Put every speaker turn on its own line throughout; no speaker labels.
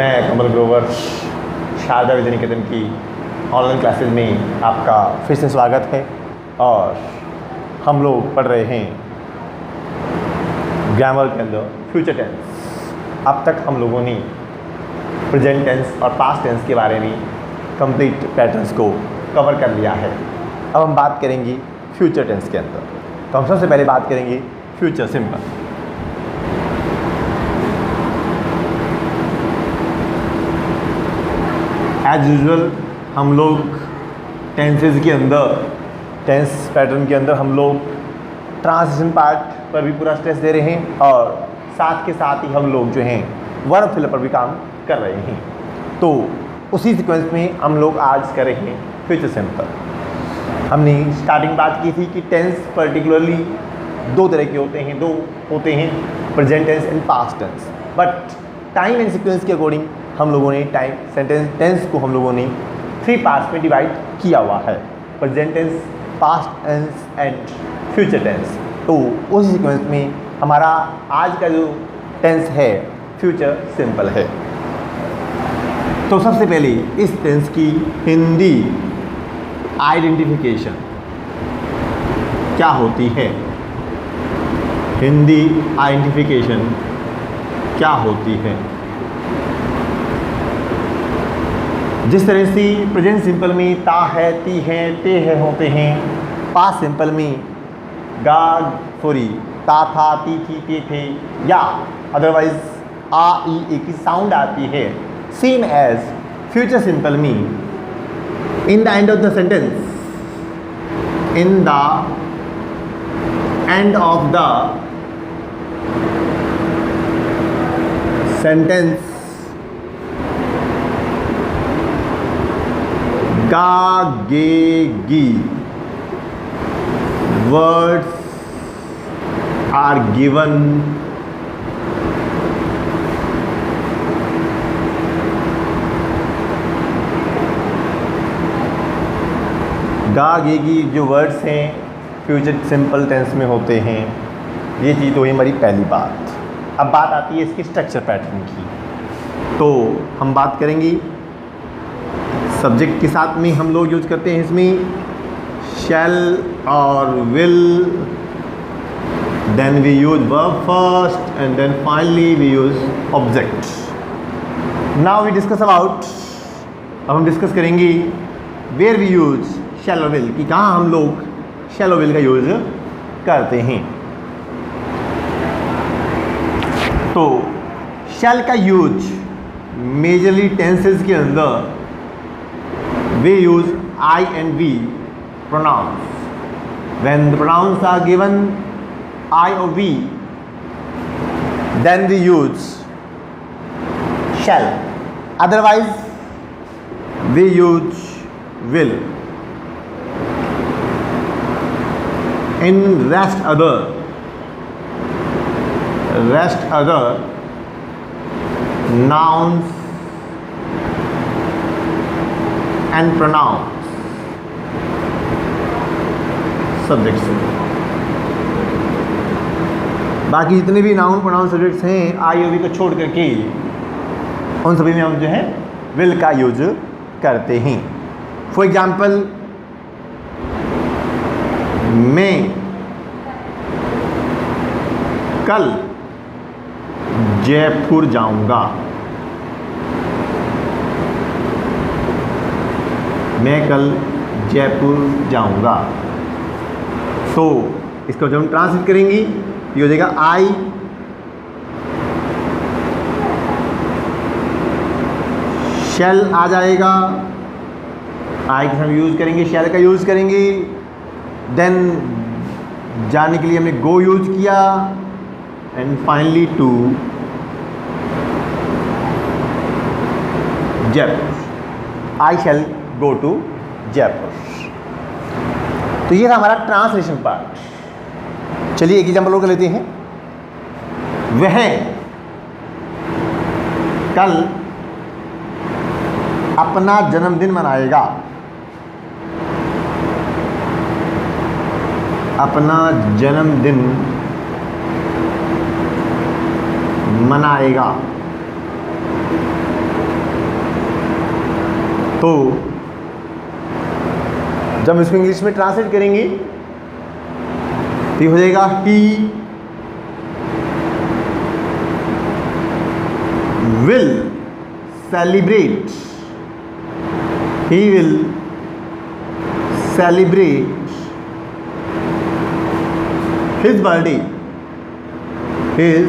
मैं कमल ग्रोवर शारदा विद्या निकेतन की online classes में आपका फिर से स्वागत है। और हम लोग पढ़ रहे हैं ग्रामर के अंदर फ्यूचर टेंस। अब तक हम लोगों ने प्रेजेंट टेंस और पास्ट टेंस के बारे में कंप्लीट पैटर्न्स को कवर कर लिया है। अब हम बात करेंगे फ्यूचर टेंस के अंदर। तो हम सबसे पहले बात करेंगे फ्यूचर सिंपल। एज यूजुअल हम लोग टेंसेज के अंदर, टेंस पैटर्न के अंदर हम लोग ट्रांजिशन पार्ट पर भी पूरा स्ट्रेस दे रहे हैं और साथ के साथ ही हम लोग जो हैं वर्ब फिलअप पर भी काम कर रहे हैं। तो उसी सीक्वेंस में हम लोग आज कर रहे हैं फ्यूचर सिंपल। हमने स्टार्टिंग बात की थी कि टेंस पर्टिकुलरली दो तरह के होते हैं present tense and past tense. But time and sequence के अकॉर्डिंग हम लोगों ने टाइम सेंटेंस टेंस को हम लोगों ने 3 पार्ट्स में डिवाइड किया हुआ है, present tense, past tense and future tense. तो उस सीक्वेंस में हमारा आज का जो टेंस है फ्यूचर सिंपल है। तो सबसे पहले इस टेंस की हिंदी आइडेंटिफिकेशन क्या होती है, हिंदी आइडेंटिफिकेशन क्या होती है। जिस तरह से प्रेजेंट सिंपल में ता है, ती है, ते है होते हैं, पास्ट सिंपल में ता था, ती थी, ते थे या अदरवाइज आ ई ए की साउंड आती है। सेम एज फ्यूचर सिंपल में in the end of the sentence, in the end of the sentence गा गे गी words are given गा गे गी जो वर्ड्स हैं फ्यूचर सिंपल टेंस में होते हैं। ये चीज़ तो है हमारी पहली बात। अब बात आती है इसकी स्ट्रक्चर पैटर्न की। तो हम बात करेंगे सब्जेक्ट के साथ में हम लोग यूज करते हैं इसमें शैल और will, then we use verb first and then finally we use object. Now we discuss about, अब हम डिस्कस करेंगे वेयर वी यूज शैल और विल, कि कहाँ हम लोग शैल और विल का यूज करते हैं। तो शैल का यूज मेजरली टेंसेस के अंदर we use I and we pronouns. When the pronouns are given I or we, then we use shall. Otherwise, we use will. In rest other nouns and pronouns subjects हैं। बाकी जितने भी noun pronoun subjects हैं आई और we को छोड़ करके उन सभी में हम जो है विल का यूज करते हैं। फॉर एग्जाम्पल, मैं कल जयपुर जाऊंगा, मैं कल जयपुर जाऊंगा। सो इसको जब हम ट्रांसलेट करेंगे ये हो जाएगा आई शैल आ जाएगा, आई के हम यूज़ करेंगे, शैल का यूज़ करेंगे। देन जाने के लिए हमने गो यूज किया and finally to Jaipur, I shall go to Jaipur. तो ये था हमारा ट्रांसलेशन पार्ट। चलिए एक एग्जाम्पल और कर लेते हैं। वह कल अपना जन्मदिन मनाएगा, अपना जन्मदिन मनाएगा। तो जब हम इसको इंग्लिश में ट्रांसलेट करेंगे तो ये हो जाएगा he will celebrate, he will celebrate his birthday, his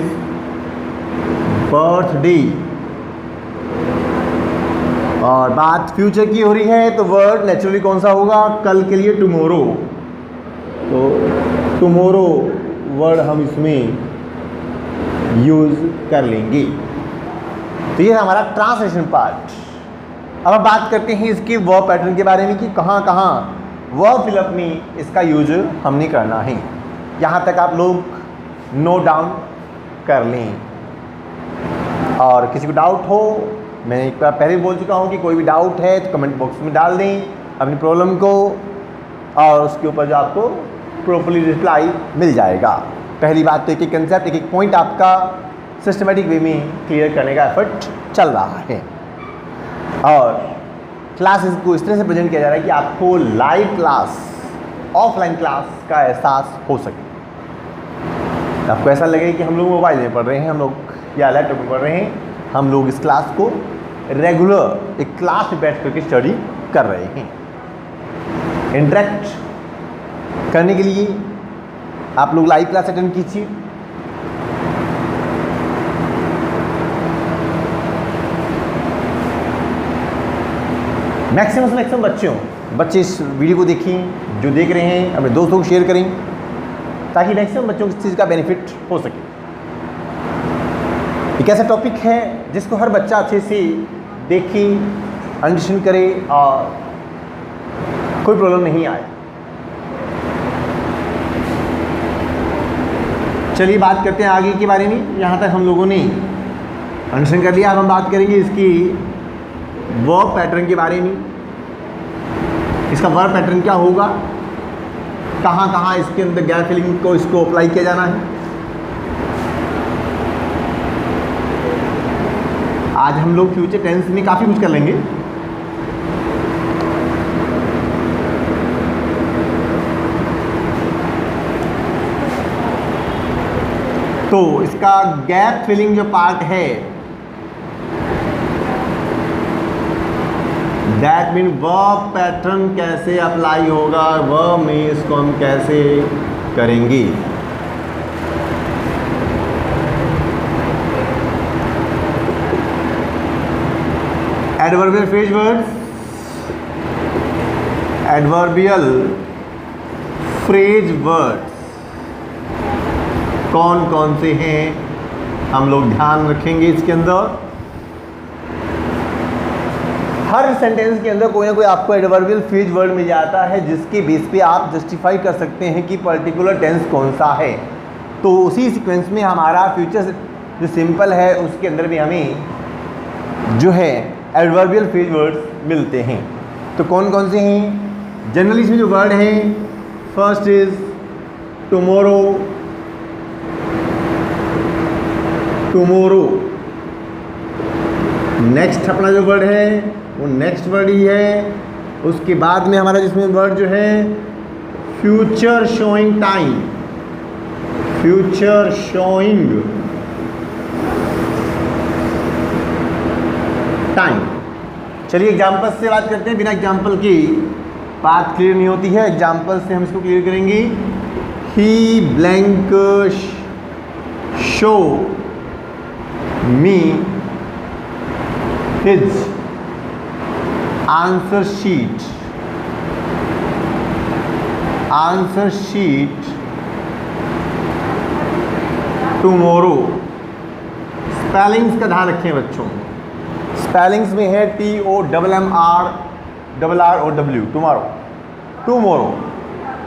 birthday। और बात फ्यूचर की हो रही है तो वर्ड नेचुरली कौन सा होगा, कल के लिए टुमोरो। तो टुमोरो वर्ड हम इसमें यूज कर लेंगे। तो ये हमारा ट्रांसलेशन पार्ट। अब हम बात करते हैं इसके वर्ब पैटर्न के बारे में कि कहाँ कहाँ वर्ब फिलअप में इसका यूज हमने करना है। यहाँ तक आप लोग नोट डाउन कर लें, और किसी को डाउट हो, मैं एक बार पहले बोल चुका हूँ कि कोई भी डाउट है तो कमेंट बॉक्स में डाल दें अपनी प्रॉब्लम को, और उसके ऊपर जो आपको प्रॉपर्ली रिप्लाई मिल जाएगा। पहली बात तो एक एक कंसेप्ट, एक एक पॉइंट आपका सिस्टमेटिक वे में क्लियर करने का एफर्ट चल रहा है, और क्लासेस को इस तरह से प्रेजेंट किया जा रहा है कि आपको लाइव क्लास, ऑफलाइन क्लास का एहसास हो सके। आपको ऐसा लगे कि हम लोग मोबाइल में पढ़ रहे हैं, हम लोग या लैपटॉप में पढ़ रहे हैं, हम लोग इस क्लास को रेगुलर एक क्लास में बैठ करके स्टडी कर रहे हैं। इंटरेक्ट करने के लिए आप लोग लाइव क्लास अटेंड कीजिए। मैक्सिमम से मैक्सिमम बच्चे इस वीडियो को देखें, जो देख रहे हैं अपने दोस्तों को शेयर करें, ताकि मैक्सिमम बच्चों को इस चीज़ का बेनिफिट हो सके। एक ऐसा टॉपिक है जिसको हर बच्चा अच्छे से देखे, अंडरस्टैंड करे और कोई प्रॉब्लम नहीं आए। चलिए बात करते हैं आगे के बारे में। यहाँ तक हम लोगों ने अंडरस्टैंड कर लिया। अब हम बात करेंगे इसकी वर्ब पैटर्न के बारे में। इसका वर्ब पैटर्न क्या होगा, कहाँ कहाँ इसके अंदर गैप फिलिंग को इसको अप्लाई किया जाना है। आज हम लोग फ्यूचर टेंस में काफ़ी कुछ कर लेंगे। तो इसका गैप फिलिंग जो पार्ट है, दैट मीन वर्ब पैटर्न कैसे अप्लाई होगा, वर्ब में इसको हम कैसे करेंगे। Adverbial phrase words, adverbial phrase words कौन कौन से हैं हम लोग ध्यान रखेंगे। इसके अंदर हर सेंटेंस के अंदर कोई ना कोई आपको एडवर्बियल फ्रेज वर्ड मिल जाता है, जिसके बेस पे आप जस्टिफाई कर सकते हैं कि पर्टिकुलर टेंस कौन सा है। तो उसी सीक्वेंस में हमारा फ्यूचर जो सिंपल है उसके अंदर भी हमें जो है एडवर्बियल फ्रेज वर्ड्स मिलते हैं। तो कौन कौन से हैं जनरली इसमें जो वर्ड हैं, first is tomorrow, tomorrow. Next अपना जो वर्ड है वो नेक्स्ट वर्ड ही है। उसके बाद में हमारा जिसमें वर्ड जो है future showing time, future showing time. चलिए एग्जाम्पल से बात करते हैं। बिना एग्जाम्पल की बात क्लियर नहीं होती है। एग्जाम्पल से हम इसको क्लियर करेंगे। He blank show me his answer sheet, answer sheet tomorrow. Spellings का ध्यान रखें बच्चों। स्पेलिंग्स में है TOMMRRROW, टुमारो, टुमारो।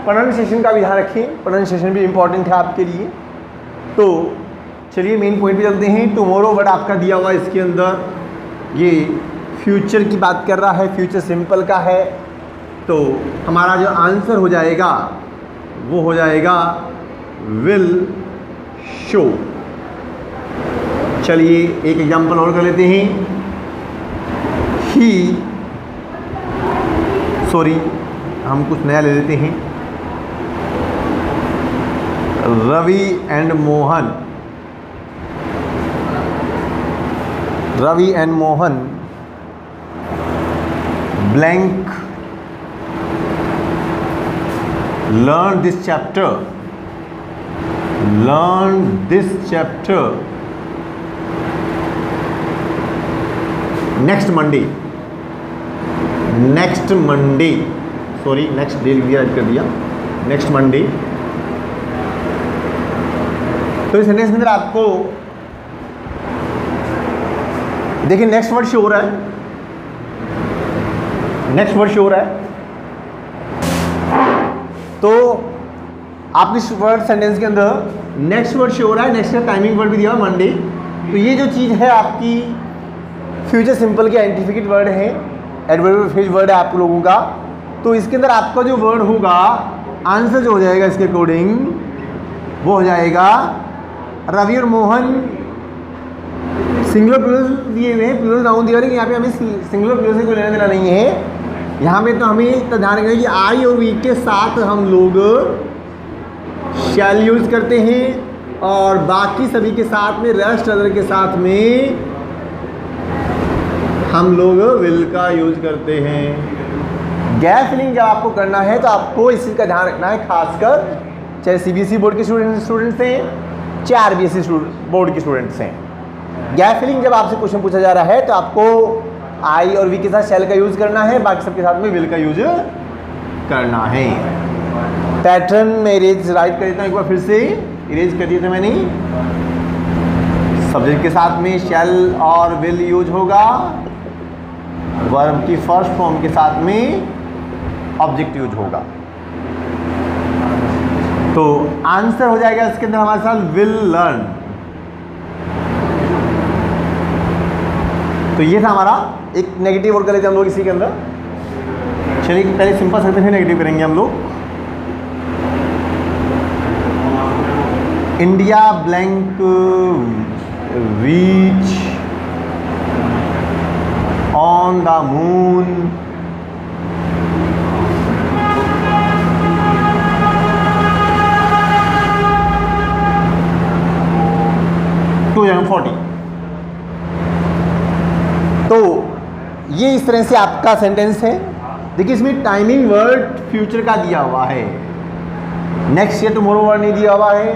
प्रोनाउंसिएशन का भी ध्यान रखें, प्रोनाउंसिएशन भी इम्पॉर्टेंट है आपके लिए। तो चलिए मेन पॉइंट पे चलते हैं। टुमारो वर्ड आपका दिया हुआ इसके अंदर ये फ्यूचर की बात कर रहा है, फ्यूचर सिंपल का है। तो हमारा जो आंसर हो जाएगा वो हो जाएगा विल शो। चलिए एक एग्जांपल और कर लेते हैं। ही सॉरी, हम कुछ नया ले लेते हैं। Ravi and Mohan, Ravi and Mohan blank learn this chapter, learn this chapter next Monday, next Monday, sorry next day भी ऐड कर दिया, next Monday। तो इस सेंटेंस के अंदर आपको देखिए नेक्स्ट वर्ड शो हो रहा है, नेक्स्ट वर्ड शो हो रहा है। तो आपकी वर्ड सेंटेंस के अंदर नेक्स्ट वर्ड शो हो रहा है, नेक्स्ट का टाइमिंग वर्ड भी दिया हुआ मंडे। तो ये जो चीज़ है आपकी फ्यूचर सिंपल के आइडेंटिफिकेट वर्ड है, एडवर्बियल फ्रेज वर्ड है आप लोगों का। तो इसके अंदर आपका जो वर्ड होगा आंसर जो हो जाएगा इसके अकॉर्डिंग वो हो जाएगा रवि और मोहन। सिंगुलर प्लूरल दिए हुए हैं, प्लूरल नाउन दिया हुआ है, यहाँ पे हमें सिंगुलर प्लूरल से कोई लेना देना नहीं है। यहाँ पे तो हमें तो ध्यान रखना कि आई और वी के साथ हम लोग शैल यूज करते हैं और बाकी सभी के साथ में रेस्ट अदर के साथ में हम लोग विल का यूज करते हैं। गैप फिलिंग जब आपको करना है तो आपको इस चीज़ का ध्यान रखना है, खासकर चाहे सीबीएसई बोर्ड के स्टूडेंट्स हैं चाहे आरबीएसई बोर्ड के स्टूडेंट्स हैं। गैप फिलिंग जब आपसे क्वेश्चन पूछा जा रहा है तो आपको आई और वी के साथ शैल का यूज करना है, बाकी सबके साथ में विल का यूज करना है। पैटर्न में इरेज राइट कर देता हूँ एक बार फिर से, इरेज कर दिया था मैंने। सब्जेक्ट के साथ में शैल और विल यूज होगा, वर्ब की फर्स्ट फॉर्म के साथ में ऑब्जेक्ट यूज होगा। तो आंसर हो जाएगा इसके अंदर हमारे साथ विल लर्न। तो ये था हमारा एक नेगेटिव वर्ड कर लेते हैं हम लोग इसी के अंदर। चलिए पहले सिंपल से फिर नेगेटिव करेंगे हम लोग। India blank reach on the moon 2040। तो ये इस तरह से आपका सेंटेंस है। देखिए इसमें टाइमिंग वर्ड फ्यूचर का दिया हुआ है, नेक्स्ट या टुमारो वर्ड नहीं दिया हुआ है,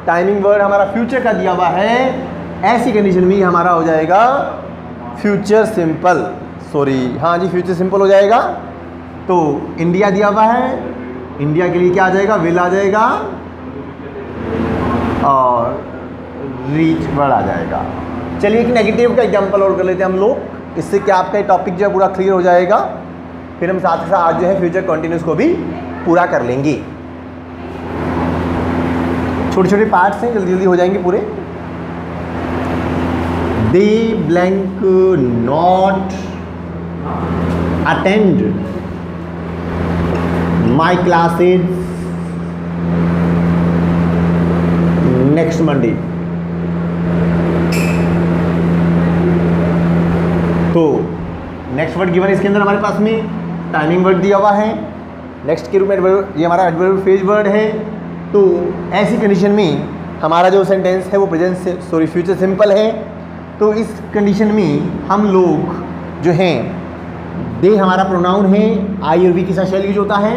टाइमिंग वर्ड हमारा फ्यूचर का दिया हुआ है। ऐसी कंडीशन में हमारा हो जाएगा फ्यूचर सिंपल, सॉरी हाँ जी फ्यूचर सिंपल हो जाएगा। तो इंडिया दिया हुआ है, इंडिया के लिए क्या आ जाएगा, विल आ जाएगा और रीच वर्ड आ जाएगा। चलिए एक नेगेटिव का एग्जांपल और कर लेते हैं हम लोग, इससे क्या आपका टॉपिक जो है पूरा क्लियर हो जाएगा। फिर हम साथ ही साथ आज जो है फ्यूचर कंटिन्यूस को भी पूरा कर लेंगे। छोटे छोटे पार्ट्स हैं, जल्दी जल्दी हो जाएंगे पूरे। They blank not attend my classes next Monday. तो नेक्स्ट वर्ड गिवन इसके अंदर हमारे पास में टाइमिंग वर्ड दिया हुआ है, नेक्स्ट के रूप में ये हमारा एडवर्ब फ्रेज वर्ड है। तो ऐसी कंडीशन में हमारा जो सेंटेंस है वो प्रेजेंट से सॉरी फ्यूचर सिंपल है। तो इस कंडीशन में हम लोग जो हैं दे हमारा प्रोनाउन है, आई और वी के साथ शैल यूज होता है,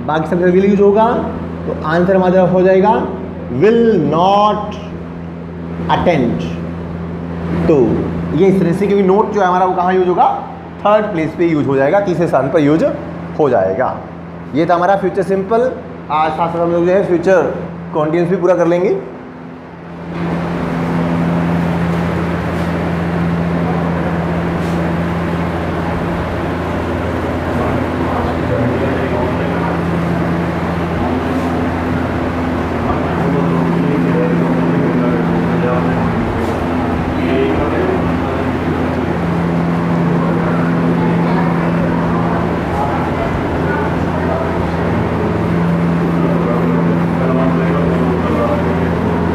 बाकी सब विल यूज होगा। तो आंसर हमारा हो जाएगा विल नॉट अटेंड। तो ये इस तरह से, क्योंकि नोट जो है हमारा वो कहाँ यूज होगा, थर्ड प्लेस पे यूज हो जाएगा, तीसरे स्थान पर यूज हो जाएगा। ये था हमारा फ्यूचर सिंपल। आज साथ साथ हम लोग जो है फ्यूचर कॉन्टिन्यूस भी पूरा कर लेंगे।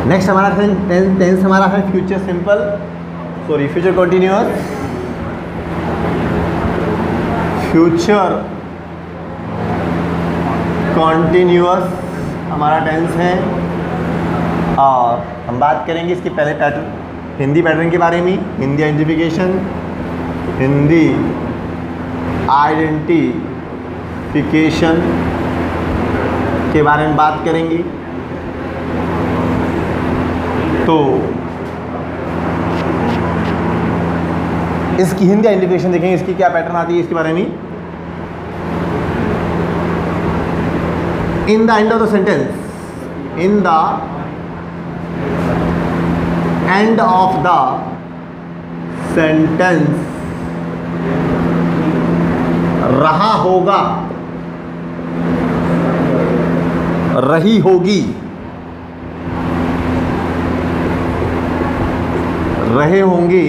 नेक्स्ट हमारा टेंस हमारा है future simple, sorry future continuous. Future continuous हमारा टेंस है। और हम बात करेंगे इसके पहले पैटर्न, हिंदी पैटर्न के बारे में, हिंदी आइडेंटिफिकेशन, हिंदी आइडेंटिफिकेशन के बारे में बात करेंगे। तो इसकी हिंदी आइडेंटिफिकेशन देखेंगे, इसकी क्या पैटर्न आती है इसके बारे में। In the end of the sentence, in the end of the sentence, रहा होगा, रही होगी, रहे होंगे,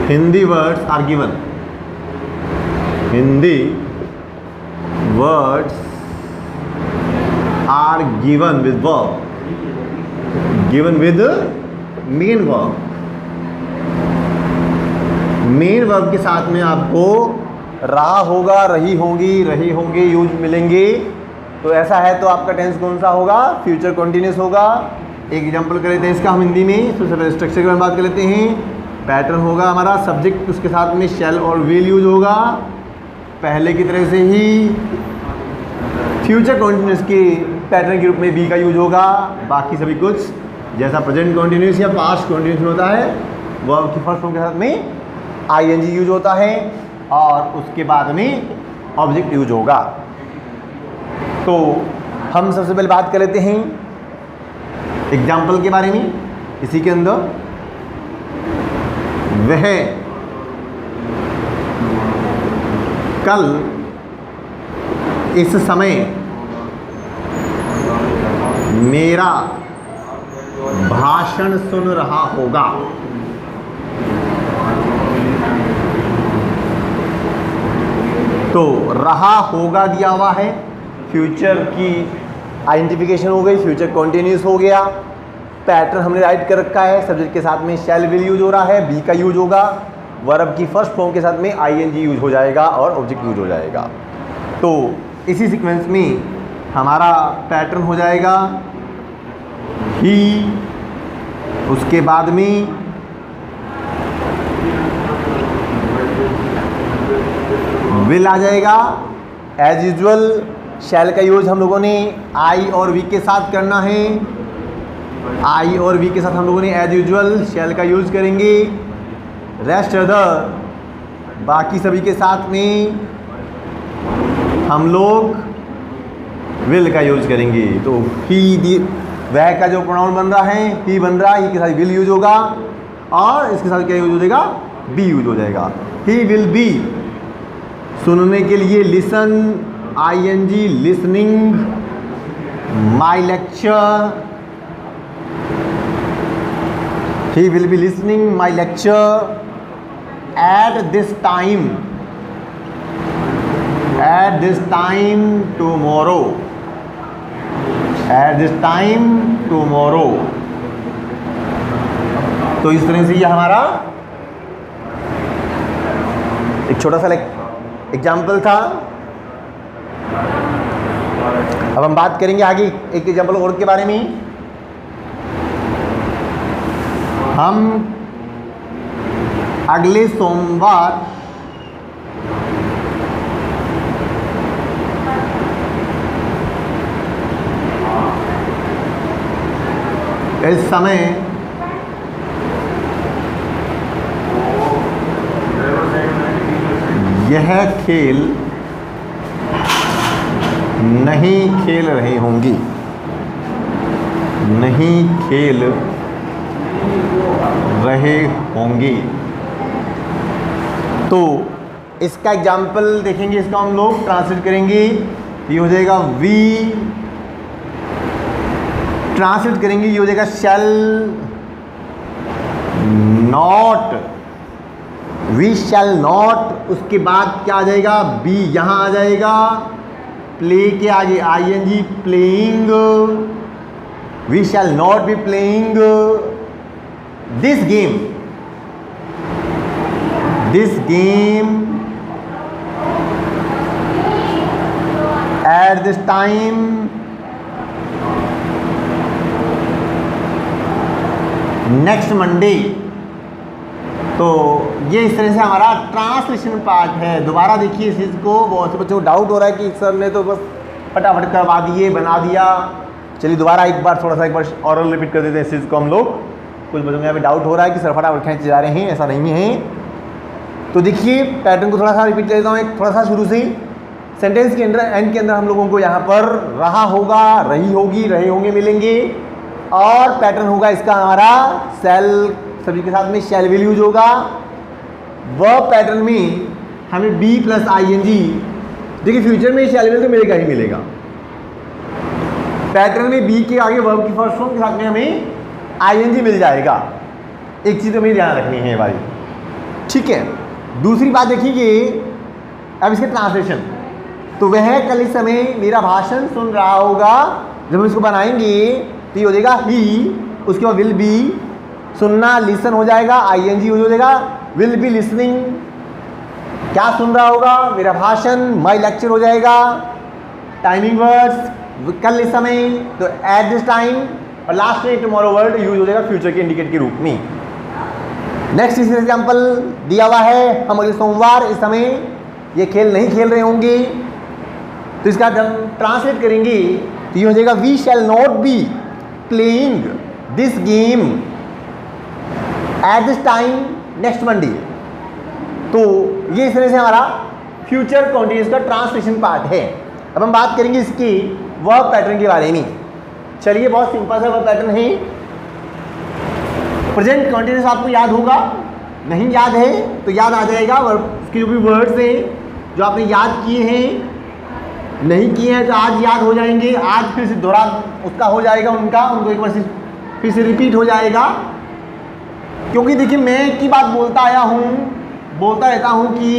Hindi words are given, Hindi words are given with verb, given with main verb. Main verb के साथ में आपको रहा होगा, रही होंगी, रहे होंगे यूज मिलेंगे। तो ऐसा है तो आपका टेंस कौन सा होगा, फ्यूचर कंटिन्यूअस होगा। एक एग्जांपल कर लेते हैं इसका हम हिंदी में। सबसे पहले स्ट्रक्चर के बारे में बात कर लेते हैं। पैटर्न होगा हमारा सब्जेक्ट, उसके साथ में शैल और विल यूज होगा, पहले की तरह से ही। फ्यूचर कंटिन्यूअस के पैटर्न के रूप में बी का यूज होगा। बाकी सभी कुछ जैसा प्रेजेंट कंटिन्यूअस या पास्ट कंटिन्यूअस होता है, वर्ब की फर्स्ट फॉर्म के साथ में आईएनजी यूज होता है और उसके बाद में ऑब्जेक्ट यूज होगा। तो हम सबसे पहले बात कर लेते हैं एग्जाम्पल के बारे में। इसी के अंदर वह कल इस समय मेरा भाषण सुन रहा होगा। तो रहा होगा दिया हुआ है, फ्यूचर की आइडेंटिफिकेशन हो गई, फ्यूचर कंटिन्यूअस हो गया। पैटर्न हमने राइट कर रखा है, सब्जेक्ट के साथ में शैल विल यूज हो रहा है, बी का यूज होगा, वर्ब की फर्स्ट फॉर्म के साथ में आईएनजी यूज हो जाएगा और ऑब्जेक्ट यूज हो जाएगा। तो इसी सीक्वेंस में हमारा पैटर्न हो जाएगा ही, उसके बाद में विल आ जाएगा। एज यूजुअल शैल का यूज हम लोगों ने आई और वी के साथ करना है, आई और वी के साथ हम लोगों ने एज यूजुअल शैल का यूज करेंगे। रेस्ट अदर बाकी सभी के साथ में हम लोग विल का यूज करेंगे। तो ही वह का जो प्रोनाउन बन रहा है ही बन रहा है, ही के साथ विल यूज होगा और इसके साथ क्या यूज हो जाएगा, बी यूज हो जाएगा। ही विल बी सुनने के लिए listen, ING listening, my lecture, he will be listening my lecture at this time tomorrow, at this time tomorrow. तो इस तरह से ये हमारा एक छोटा सा एग्जाम्पल था। अब हम बात करेंगे आगे एक एग्जाम्पल और के बारे में। हम अगले सोमवार इस समय यह खेल नहीं खेल रही होंगी, नहीं खेल रहे होंगे। तो इसका एग्जाम्पल देखेंगे, इसका हम लोग ट्रांसलेट करेंगे। ये हो जाएगा वी, ट्रांसलेट करेंगे ये हो जाएगा shall not, we shall not. उसके बाद क्या आ जाएगा, बी यहाँ आ जाएगा, प्ले के आगे ING playing, we shall not be playing this game, this game at this time next Monday. तो ये इस तरह से हमारा ट्रांसलेशन पार्ट है। दोबारा देखिए इस चीज़ को, बहुत से बच्चों को डाउट हो रहा है कि सर ने तो बस फटाफट करवा दिए, बना दिया। चलिए दोबारा एक बार थोड़ा सा एक बार ऑरल रिपीट कर देते हैं इस चीज़ को हम लोग। कुछ बच्चों को यहाँ पे डाउट हो रहा है कि सर फटाफट खींचे जा रहे हैं, ऐसा नहीं है। तो देखिए पैटर्न को थोड़ा सा रिपीट कर देता हूँ, एक थोड़ा सा शुरू से। सेंटेंस के अंदर एंड के अंदर हम लोगों को यहाँ पर रहा होगा, रही होगी, रहे होंगे मिलेंगे, और पैटर्न होगा इसका हमारा सेल, सभी के साथ में शैल विल यूज होगा। वर्ब पैटर्न में हमें बी प्लस आईएनजी, देखिए फ्यूचर में शैल विल तो मिलेगा ही मिलेगा। पैटर्न में बी के आगे वर्ब की फर्स्ट फॉर्म के साथ में हमें आईएनजी मिल जाएगा। एक चीज़ हमें ध्यान रखनी है भाई, ठीक है। दूसरी बात देखिए, अब इसके ट्रांसलेशन, तो वह कल इस समय मेरा भाषण सुन रहा होगा। जब हम इसको बनाएंगे तो ये हो जाएगा ही, उसके बाद विल बी, सुनना लिसन हो जाएगा, आईएनजी हो जाएगा, विल बी लिसनिंग, क्या सुन रहा होगा, मेरा भाषण, माई लेक्चर हो जाएगा। टाइमिंग वर्ड्स कल इस समय, तो एट दिस टाइम, और लास्ट में टुमारो वर्ड यूज हो जाएगा फ्यूचर के इंडिकेट के रूप में। नेक्स्ट इस एग्जाम्पल दिया हुआ है, हम अगले सोमवार इस समय ये खेल नहीं खेल रहे होंगे, तो इसका हम ट्रांसलेट करेंगे तो ये हो जाएगा we shall not be playing this game at this time next Monday. तो ये इस तरह से हमारा फ्यूचर कॉन्टिन्यूस का ट्रांसलेशन पार्ट है। अब हम बात करेंगे इसकी वर्ब पैटर्न के बारे में। चलिए बहुत सिंपल सा वर्ब पैटर्न है। प्रेजेंट कॉन्टिन्यूस आपको याद होगा, नहीं याद है तो याद आ जाएगा। वर्ब उसके जो भी वर्ड्स हैं जो आपने याद किए हैं, नहीं किए हैं तो आज याद हो जाएंगे, आज फिर से दोहरा उसका हो जाएगा, उनको एक बार फिर से रिपीट हो जाएगा। क्योंकि देखिए मैं एक ही बात बोलता रहता हूँ कि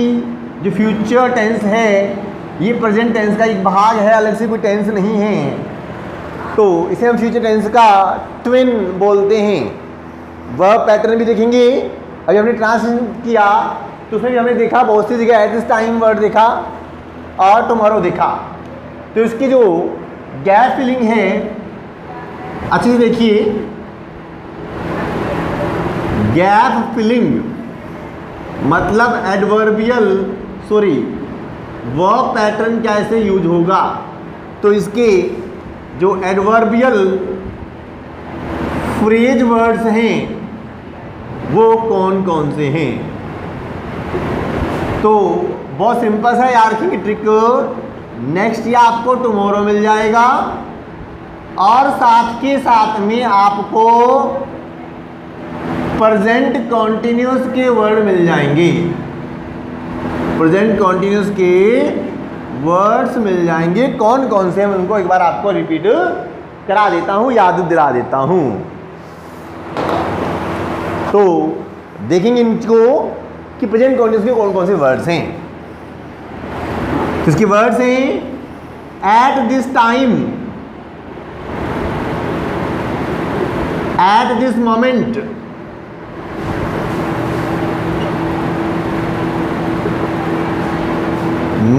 जो फ्यूचर टेंस है ये प्रेजेंट टेंस का एक भाग है, अलग से कोई टेंस नहीं है। तो इसे हम फ्यूचर टेंस का ट्विन बोलते हैं। वर्ब पैटर्न भी देखेंगे, अभी हमने ट्रांसलेशन किया तो उसमें भी हमने देखा बहुत सी जगह एट दिस टाइम वर्ड देखा और टुमारो देखा। तो इसकी जो गैप फिलिंग है अच्छे से देखिए, गैप फिलिंग मतलब एडवर्बियल वर्ब पैटर्न कैसे यूज होगा। तो इसके जो एडवर्बियल फ्रेज वर्ड्स हैं वो कौन कौन से हैं। तो बहुत सिंपल सा याद रखेंगे ट्रिक। नेक्स्ट या आपको टुमारो मिल जाएगा और साथ के साथ में आपको प्रेजेंट कॉन्टिन्यूस के वर्ड मिल जाएंगे। प्रेजेंट कॉन्टिन्यूस के वर्ड्स मिल जाएंगे। कौन कौन से हैं उनको एक बार आपको रिपीट करा देता हूं, याद दिला देता हूं। तो देखेंगे इनको कि प्रेजेंट कॉन्टिन्यूस के कौन कौन से वर्ड्स हैं। तो इसके वर्ड्स हैं eight this time, at this moment,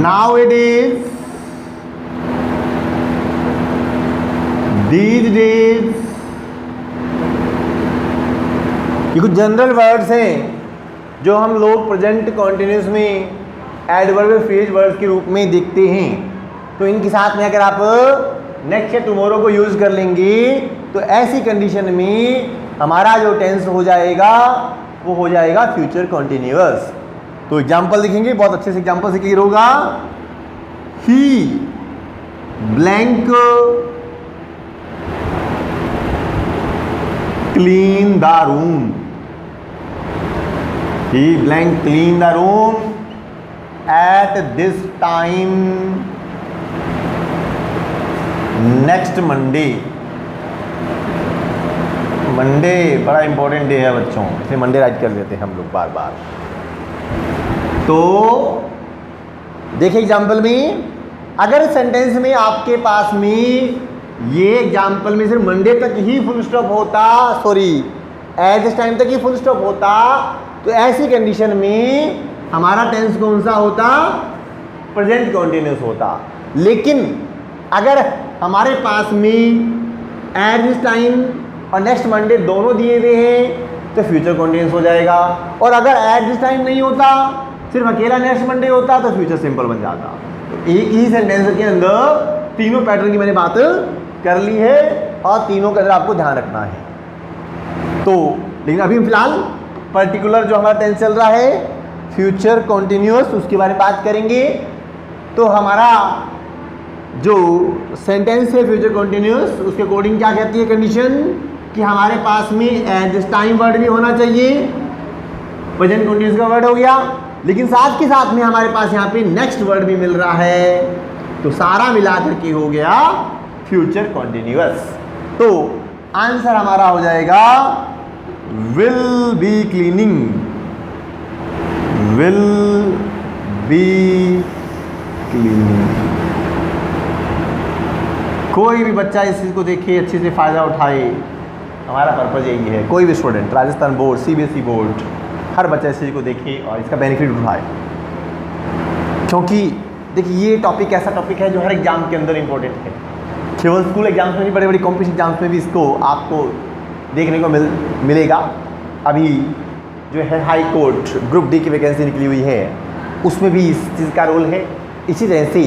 nowadays, these days। ये कुछ जनरल वर्ड्स हैं जो हम लोग प्रेजेंट कॉन्टिन्यूस में एडवर्ब फ्रेज वर्ड्स के रूप में देखते हैं। तो इनके साथ में अगर आप नेक्स्ट या टुमारो को यूज कर लेंगे तो ऐसी कंडीशन में हमारा जो टेंस हो जाएगा वो हो जाएगा फ्यूचर कॉन्टिन्यूअस। तो एग्जाम्पल देखेंगे, बहुत अच्छे से एग्जाम्पल से क्लियर होगा। He blank clean the room, he blank clean the room at this time next Monday. Monday बड़ा इंपॉर्टेंट डे है बच्चों, इसे मंडे राइट कर देते हैं हम लोग बार बार। तो देखिए एग्जाम्पल में, अगर सेंटेंस में आपके पास में ये एग्जाम्पल में सिर्फ मंडे तक ही फुल स्टॉप होता, एट दिस टाइम तक ही फुल स्टॉप होता, तो ऐसी कंडीशन में हमारा टेंस कौन सा होता, प्रेजेंट कॉन्टिन्यूस होता। लेकिन अगर हमारे पास में एट दिस टाइम और नेक्स्ट मंडे दोनों दिए हुए हैं तो फ्यूचर कंटिन्यूअस हो जाएगा, और अगर एट दिस टाइम नहीं होता, सिर्फ अकेला नेक्स्ट मंडे होता तो फ्यूचर सिंपल बन जाता। तो एक ही सेंटेंस के अंदर तीनों पैटर्न की मैंने बात कर ली है और तीनों का अंदर आपको ध्यान रखना है। तो लेकिन अभी फिलहाल पर्टिकुलर जो हमारा टेंस चल रहा है फ्यूचर कंटिन्यूअस, उसके बारे में बात करेंगे। तो हमारा जो सेंटेंस है फ्यूचर कंटिन्यूअस, उसके अकॉर्डिंग क्या कहती है कंडीशन कि हमारे पास में एट दिस टाइम वर्ड भी होना चाहिए, प्रेजेंट कंटिन्यूअस का वर्ड हो गया, लेकिन साथ के साथ में हमारे पास यहाँ पे नेक्स्ट वर्ड भी मिल रहा है, तो सारा मिलाकर के हो गया फ्यूचर कंटिन्यूअस। तो आंसर हमारा हो जाएगा will be cleaning, will be cleaning. कोई भी बच्चा इस चीज़ को देखे, अच्छे से फ़ायदा उठाए, हमारा पर्पज़ यही है। कोई भी student, Rajasthan board, CBSE board, हर बच्चा इस चीज़ को देखे और इसका बेनिफिट उठाए, क्योंकि देखिए ये टॉपिक ऐसा टॉपिक है जो हर एग्जाम के अंदर इंपॉर्टेंट है। केवल स्कूल एग्जाम्स में नहीं, बड़े बड़े कॉम्पिटिशन एग्जाम्स में भी इसको आपको देखने को मिलेगा। अभी जो है हाई कोर्ट ग्रुप डी की वैकेंसी निकली हुई है, उसमें भी इस चीज़ का रोल है। इसी तरह से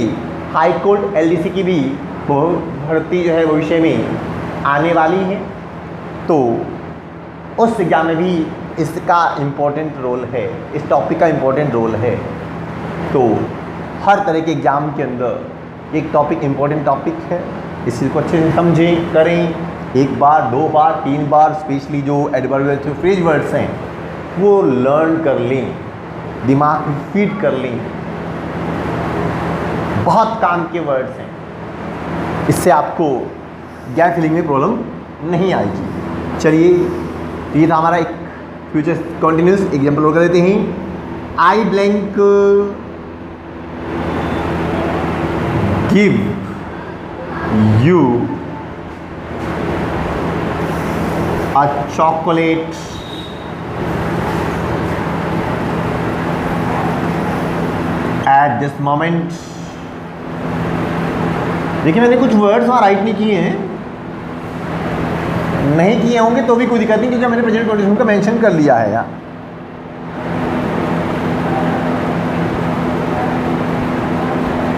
हाई कोर्ट एलडीसी की भी भर्ती जो है भविष्य में आने वाली है, तो उस एग्जाम में भी इसका इम्पोर्टेंट रोल है, इस टॉपिक का इम्पोर्टेंट रोल है। तो हर तरह के एग्ज़ाम के अंदर एक टॉपिक इम्पोर्टेंट टॉपिक है, इस चीज़ को अच्छे से समझें, करें, एक बार, दो बार, तीन बार, स्पेशली जो एडवर्ब फ्रेज वर्ड्स हैं वो लर्न कर लें, दिमाग में फीड कर लें, बहुत काम के वर्ड्स हैं, इससे आपको गैप फिलिंग में प्रॉब्लम नहीं आएगी। चलिए ये था हमारा एक फ्यूचर कंटिन्यूस एग्जाम्पल और कर देते हैं। आई blank give you a chocolate at this moment। देखिए मैंने कुछ वर्ड्स वहाँ राइट नहीं किए हैं, नहीं किए होंगे तो भी कोई दिक्कत नहीं, क्योंकि मैंने प्रेजेंट कंडीशन का मेंशन कर लिया है यहाँ।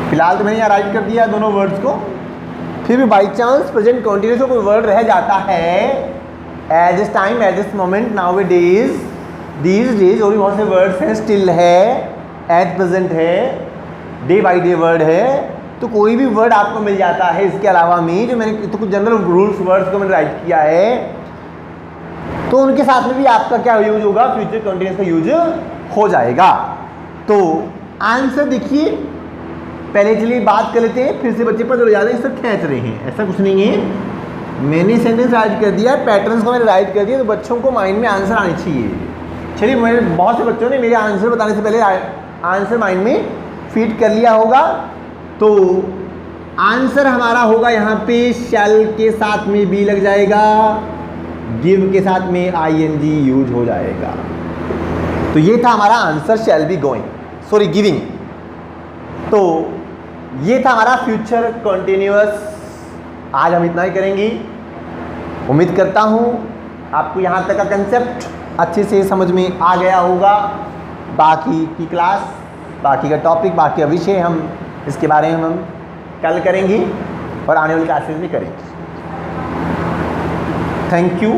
फिलहाल तो मैंने यहाँ राइट कर दिया है दोनों वर्ड्स को। फिर भी बाई चांस प्रेजेंट कंटिन्यूअस में कोई वर्ड रह जाता है, eight this time, at this moment, now it is, these days, और भी बहुत से वर्ड्स हैं, स्टिल है, एट प्रेजेंट है, डे बाई डे वर्ड है, तो कोई भी वर्ड आपको मिल जाता है इसके अलावा में, जो मैंने तो कुछ जनरल रूल्स वर्ड्स को मैंने राइट किया है, तो उनके साथ में भी आपका क्या यूज होगा, फ्यूचर कंटिन्यूअस का यूज हो जाएगा। तो आंसर देखिए, पहले चलिए बात कर लेते हैं, फिर से बच्चे पर जो ज़्यादा ये सब खींच रहे हैं, ऐसा कुछ नहीं है। मैंने सेंटेंस राइट कर दिया, पैटर्न्स को मैंने राइट कर दिया, तो बच्चों को माइंड में आंसर आने चाहिए। चलिए मेरे बहुत से बच्चों ने मेरे आंसर बताने से पहले आंसर माइंड में फीड कर लिया होगा। तो आंसर हमारा होगा यहाँ पे शैल के साथ में बी लग जाएगा, गिव के साथ में आईएनजी यूज हो जाएगा। तो ये था हमारा answer, shall be going, sorry giving. तो ये था हमारा फ्यूचर कंटिन्यूअस। आज हम इतना ही करेंगे। उम्मीद करता हूँ आपको यहाँ तक का कंसेप्ट अच्छे से समझ में आ गया होगा। बाकी की क्लास, बाकी का टॉपिक, बाकी का विषय हम इसके बारे में हम कल करेंगे और आने वाली क्लासेस में करेंगे। Thank you.